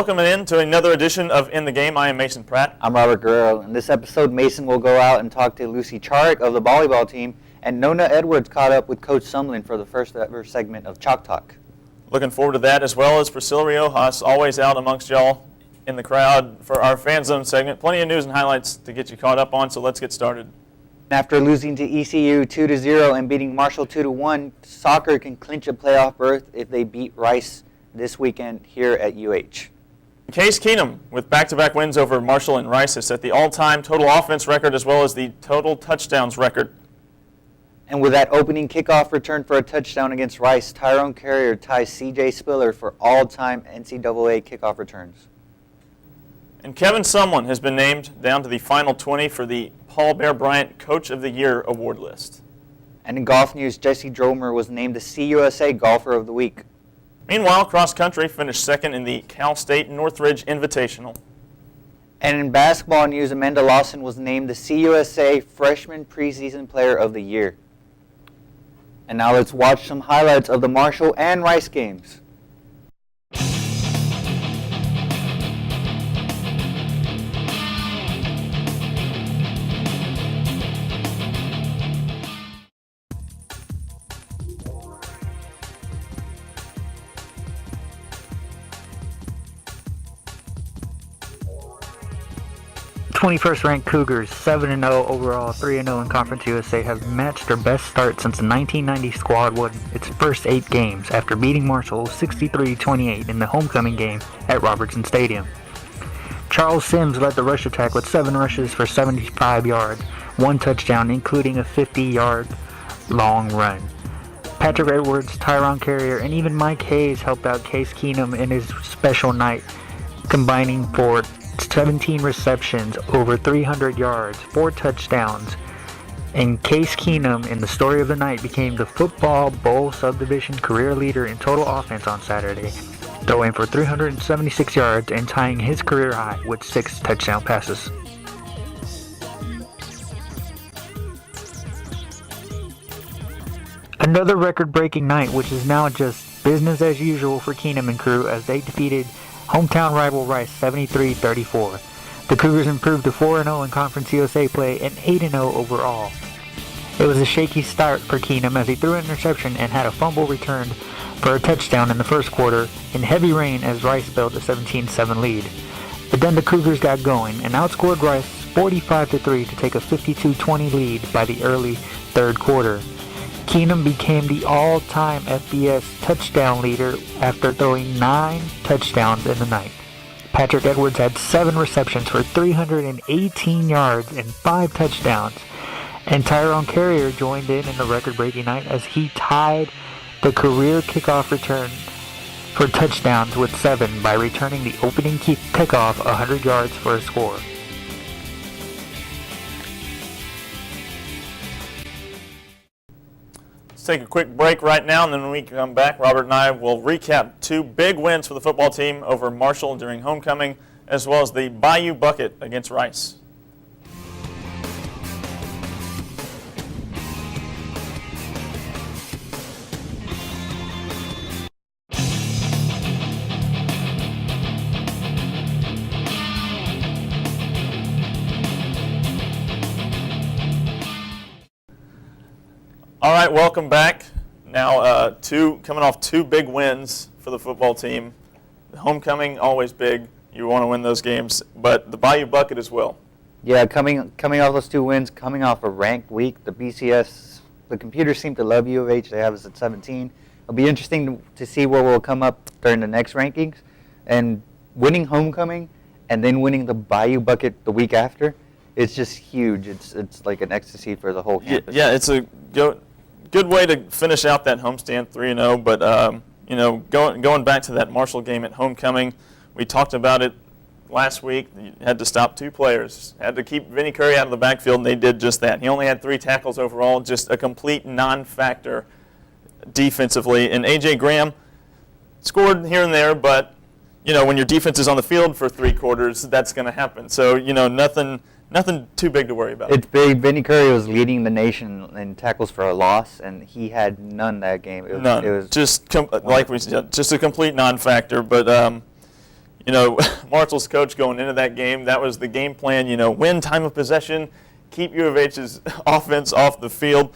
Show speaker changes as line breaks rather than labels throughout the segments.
welcome in to another edition of In the Game. I am Mason Pratt.
I'm Robert Guerrero. In this episode, Mason will go out and talk to Lucy Charuk of the volleyball team, and Nona Edwards caught up with Coach Sumlin for the first ever segment of Chalk Talk.
Looking forward to that, as well as Priscilla Riojas, always out amongst y'all in the crowd for our Fan Zone segment. Plenty of news and highlights to get you caught up on, so let's get started.
After losing to ECU 2-0 and beating Marshall 2-1, soccer can clinch a playoff berth if they beat Rice this weekend here at UH.
Case Keenum, with back-to-back wins over Marshall and Rice, has set the all-time total offense record as well as the total touchdowns record.
And with that opening kickoff return for a touchdown against Rice, Tyrone Carrier ties C.J. Spiller for all-time NCAA kickoff returns.
And Kevin Sumlin has been named down to the final 20 for the Paul Bear Bryant Coach of the Year award list.
And in golf news, Jesse Dromer was named the CUSA Golfer of the Week.
Meanwhile, cross country finished second in the Cal State Northridge Invitational.
And in basketball news, Amanda Lawson was named the CUSA Freshman Preseason Player of the Year. And now let's watch some highlights of the Marshall and Rice games.
21st ranked Cougars, 7-0 overall, 3-0 in Conference USA, have matched their best start since the 1990 squad won its first 8 games after beating Marshall 63-28 in the homecoming game at Robertson Stadium. Charles Sims led the rush attack with 7 rushes for 75 yards, 1 touchdown, including a 50-yard long run. Patrick Edwards, Tyrone Carrier, and even Mike Hayes helped out Case Keenum in his special night, combining for 17 receptions, over 300 yards, 4 touchdowns, and Case Keenum, in the story of the night, became the Football Bowl Subdivision career leader in total offense on Saturday, throwing for 376 yards and tying his career high with 6 touchdown passes. Another record-breaking night, which is now just business as usual for Keenum and crew as they defeated hometown rival Rice 73-34. The Cougars improved to 4-0 in Conference USA play and 8-0 overall. It was a shaky start for Keenum as he threw an interception and had a fumble returned for a touchdown in the first quarter in heavy rain as Rice built a 17-7 lead. But then the Cougars got going and outscored Rice 45-3 to take a 52-20 lead by the early third quarter. Keenum became the all-time FBS touchdown leader after throwing 9 touchdowns in the night. Patrick Edwards had 7 receptions for 318 yards and 5 touchdowns, and Tyrone Carrier joined in the record-breaking night as he tied the career kickoff return for touchdowns with 7 by returning the opening kickoff 100 yards for a score.
Let's take a quick break right now, and then when we come back, Robert and I will recap 2 big wins for the football team over Marshall during homecoming, as well as the Bayou Bucket against Rice. All right, welcome back. Now, coming off 2 big wins for the football team. Homecoming, always big. You want to win those games, but the Bayou Bucket as well.
Yeah, coming off those 2 wins, coming off a ranked week, the BCS, the computers seem to love U of H. They have us at 17. It'll be interesting to see where we'll come up during the next rankings. And winning homecoming and then winning the Bayou Bucket the week after, it's just huge. It's like an ecstasy for the whole campus.
Yeah, it's a good way to finish out that homestand 3-0, but going back to that Marshall game at homecoming, we talked about it last week. You had to stop 2 players, had to keep Vinnie Curry out of the backfield, and they did just that. He only had 3 tackles overall, just a complete non-factor defensively. And A.J. Graham scored here and there, but when your defense is on the field for 3 quarters, that's going to happen. So nothing too big to worry about.
It's big. Vinnie Curry was leading the nation in tackles for a loss, and he had none that game.
None. It was just like we said, just a complete non-factor. But You know, Marshall's coach going into that game, that was the game plan, you know, win time of possession, keep U of H's offense off the field.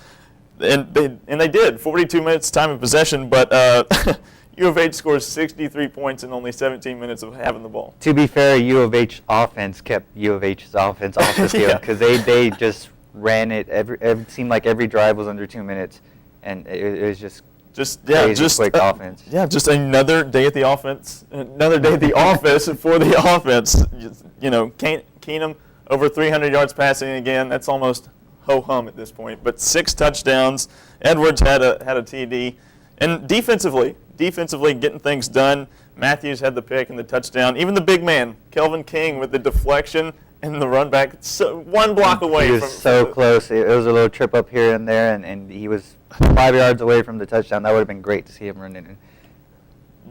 And they did, 42 minutes time of possession, but U of H scores 63 points in only 17 minutes of having the ball.
To be fair, U of H offense kept U of H's offense off the field because they just ran it. It seemed like every drive was under 2 minutes, and it was just quick offense.
Yeah, just another day at the offense, another day at the office for the offense. You know, Keenum over 300 yards passing again. That's almost ho-hum at this point. But 6 touchdowns. Edwards had a TD. And defensively getting things done. Matthews had the pick and the touchdown. Even the big man, Kelvin King, with the deflection and the run back, so 1 block away.
He was so close. It was a little trip up here and there, and he was 5 yards away from the touchdown. That would have been great to see him running in.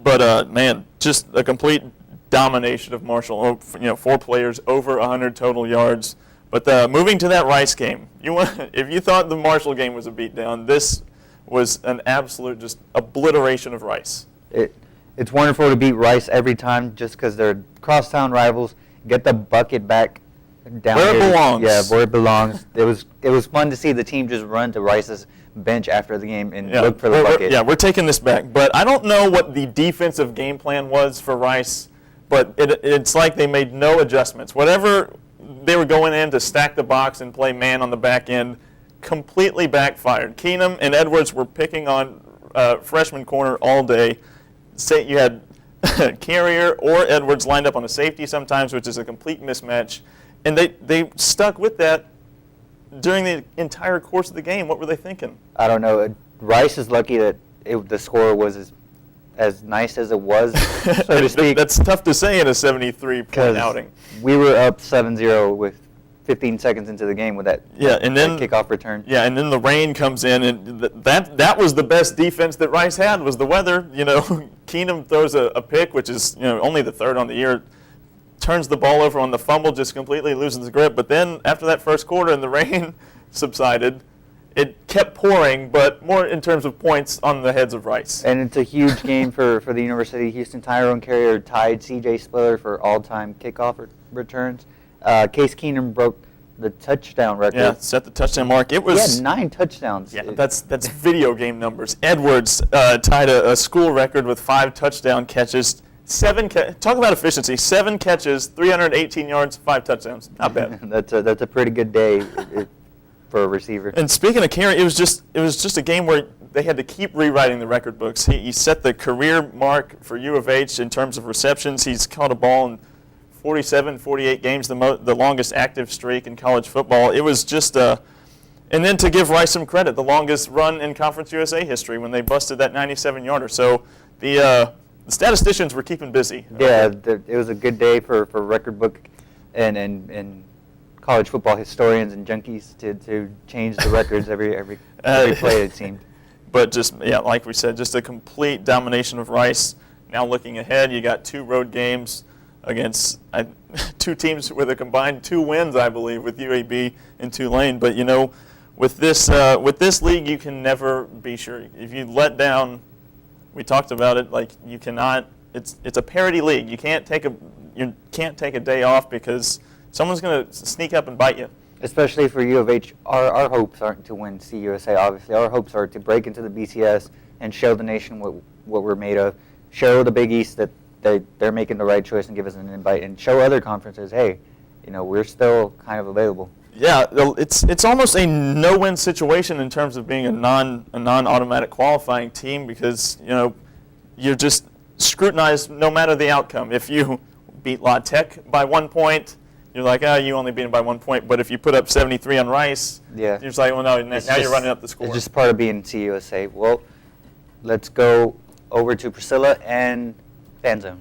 But,
man, just a complete domination of Marshall. You know, 4 players, over 100 total yards. But moving to that Rice game, if you thought the Marshall game was a beatdown, this was an absolute just obliteration of Rice.
It's wonderful to beat Rice every time just because they're crosstown rivals. Get the bucket back down
where
here.
It belongs.
Yeah, where it belongs. It was fun to see the team just run to Rice's bench after the game and look for the bucket.
We're taking this back. But I don't know what the defensive game plan was for Rice, but it's like they made no adjustments. Whatever they were going in to stack the box and play man on the back end completely backfired. Keenum and Edwards were picking on freshman corner all day. Say you had Carrier or Edwards lined up on a safety sometimes, which is a complete mismatch. And they stuck with that during the entire course of the game. What were they thinking?
I don't know. Rice is lucky that the score was as nice as it was, so to speak.
That's tough to say in a 73-point outing.
We were up 7-0 with 15 seconds into the game with that kickoff return.
Yeah, and then the rain comes in, and that was the best defense that Rice had, was the weather. You know, Keenum throws a pick, which is, you know, only the 3rd on the year, turns the ball over on the fumble, just completely loses the grip. But then after that first quarter and the rain subsided, it kept pouring, but more in terms of points on the heads of Rice.
And it's a huge game for the University of Houston. Tyrone Carrier tied C.J. Spiller for all-time kickoff returns. Case Keenum broke the touchdown record.
Yeah, set the touchdown mark. He
had 9 touchdowns.
Yeah, that's video game numbers. Edwards tied a school record with 5 touchdown catches. Talk about efficiency. 7 catches, 318 yards, 5 touchdowns. Not bad.
That's a pretty good day for a receiver.
And speaking of Carey, it was just a game where they had to keep rewriting the record books. He set the career mark for U of H in terms of receptions. He's caught a ball in 47, 48 games, the longest active streak in college football. It was just and then to give Rice some credit, the longest run in Conference USA history when they busted that 97-yarder. So the statisticians were keeping busy.
Yeah, it was a good day for record book and college football historians and junkies to change the records every play, it seemed.
But just, yeah, like we said, just a complete domination of Rice. Now looking ahead, you got 2 road games against 2 teams with a combined 2 wins, I believe, with UAB and Tulane. But, you know, with this league, you can never be sure. If you let down, we talked about it, like you cannot. It's a parity league. You can't take a day off because someone's going to sneak up and bite you.
Especially for U of H, our hopes aren't to win CUSA, obviously. Our hopes are to break into the BCS and show the nation what we're made of, show the Big East that they're making the right choice and give us an invite, and show other conferences, hey, you know, we're still kind of available.
Yeah, it's almost a no-win situation in terms of being a non-automatic qualifying team because, you know, you're just scrutinized no matter the outcome. If you beat La Tech by 1 point, you're like, you only beat them by 1 point. But if you put up 73 on Rice, you're just like, well, no, now you're running up the score.
It's just part of being CUSA. Well, let's go over to Priscilla and Fan Zone.